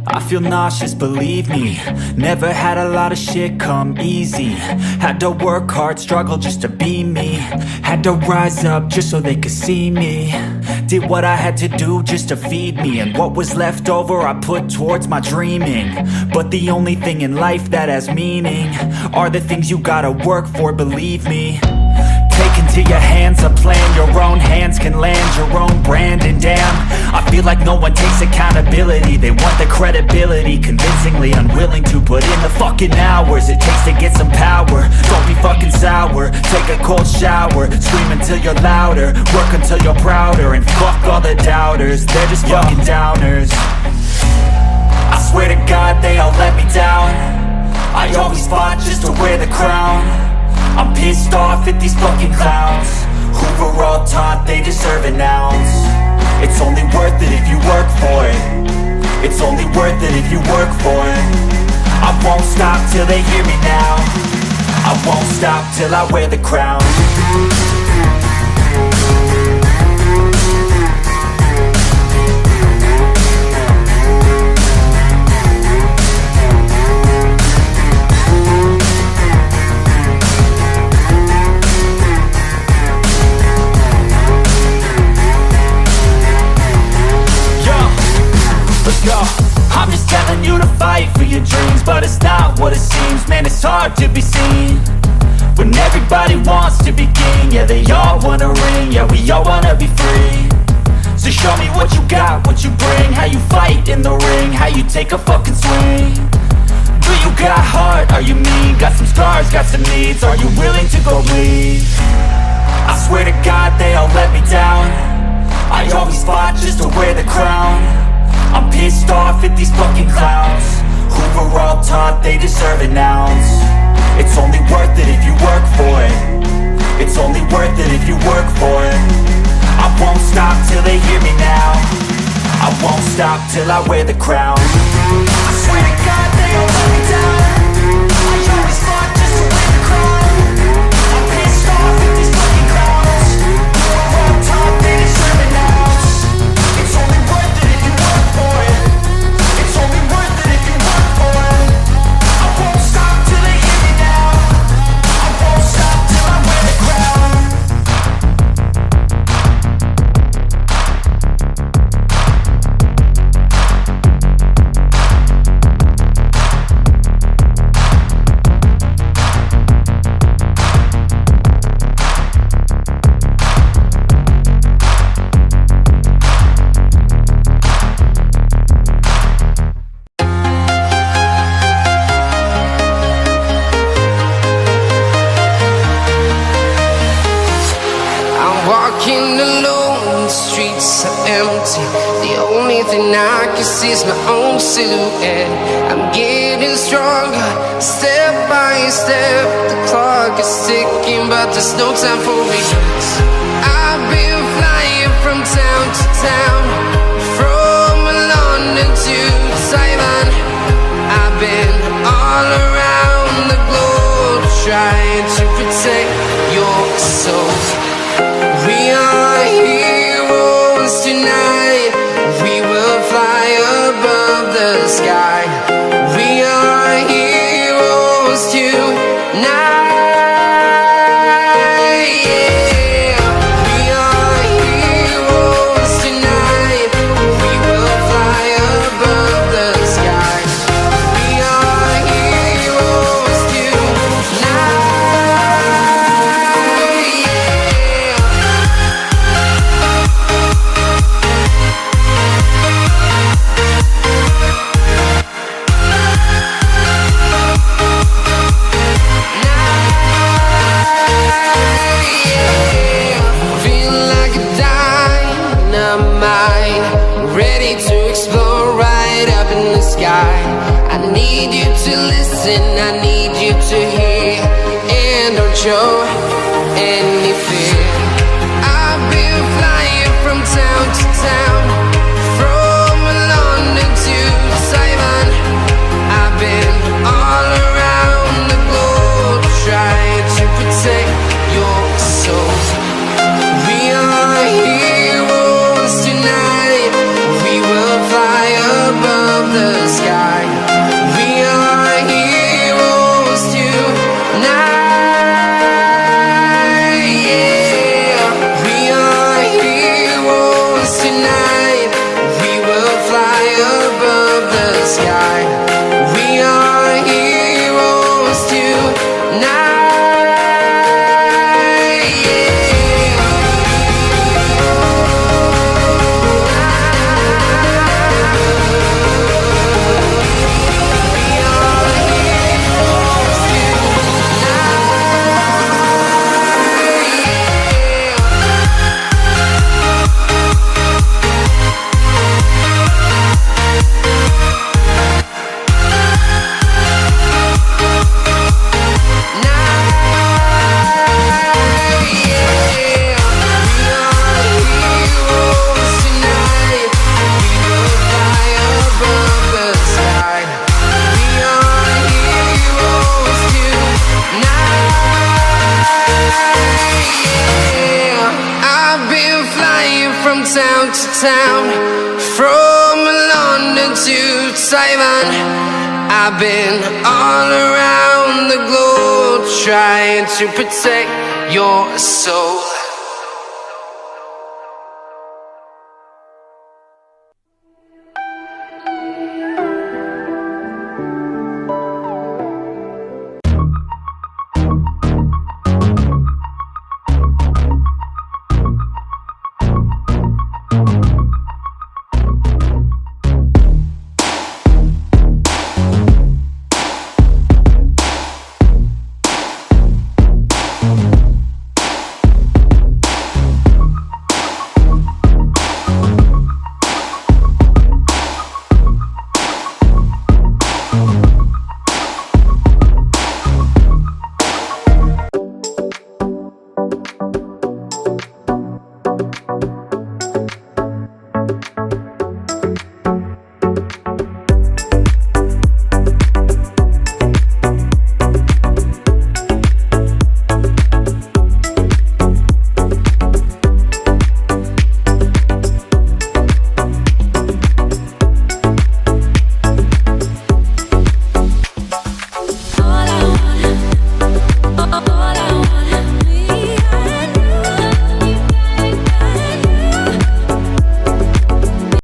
I feel nauseous, believe me. Never had a lot of shit come easy. Had to work hard, struggle just to be me. Had to rise up just so they could see me. Did what I had to do just to feed me. And what was left over I put towards my dreaming. But the only thing in life that has meaning are the things you gotta work for, believe me. Take into your hands a plan. Your own hands can land your own brand. And damn, I feel like no one takes accountability. They want the credibility, convincingly unwilling to put in the fucking hours it takes to get some power. Don't be fucking sour, take a cold shower. Scream until you're louder, work until you're prouder. And fuck all the doubters, they're just fucking downers. I swear to God they all let me down. I always fought just to wear the crown. I'm pissed off at these fucking clowns who were all taught they deserve an ounce. It's only worth it if you work for it. It's only worth it if you work for it. I won't stop till they hear me now. I won't stop till I wear the crown. I'm just telling you to fight for your dreams, but it's not what it seems. Man, it's hard to be seen when everybody wants to be king. Yeah, they all wanna ring, yeah, we all wanna be free. So show me what you got, what you bring, how you fight in the ring, how you take a fucking swing. Do you got heart, are you mean? Got some scars, got some needs, are you willing to go bleed? I swear to God they all let me down. I always fought just to wear the crown. I'm pissed off at these fucking clowns who were all taught they deserve an ounce. It's only worth it if you work for it. It's only worth it if you work for it. I won't stop till they hear me now. I won't stop till I wear the crown. I swear to God they all let me down. I always fought just to wear the crown. I'm pissed off at these fucking clowns who were all taught they deserve an ounce. It's only worth it if you work for it. It's only worth it if you work for it. I won't stop till they hear me now. I won't stop till I wear the crown. Walking alone, the streets are empty. The only thing I can see is my own silhouette. I'm getting stronger, step by step. The clock is ticking, but there's no time for me. I've been flying from town to town, from London to Taiwan. I've been all around the globe, trying to protect your soul. We are heroes tonight. We will fly above the sky. We are heroes tonight. Yeah. We are heroes tonight. I need you to listen, I need you to hear, and don't show any fear. I've been flying from town to town, from London to Taiwan. I've been all around the globe trying to protect your soul. We are heroes tonight, we will fly above the sky. We are heroes tonight, yeah. We are heroes tonight, we will fly above the sky. We are heroes tonight, yeah. From town to town, from London to Taiwan. I've been all around the globe trying to protect your soul.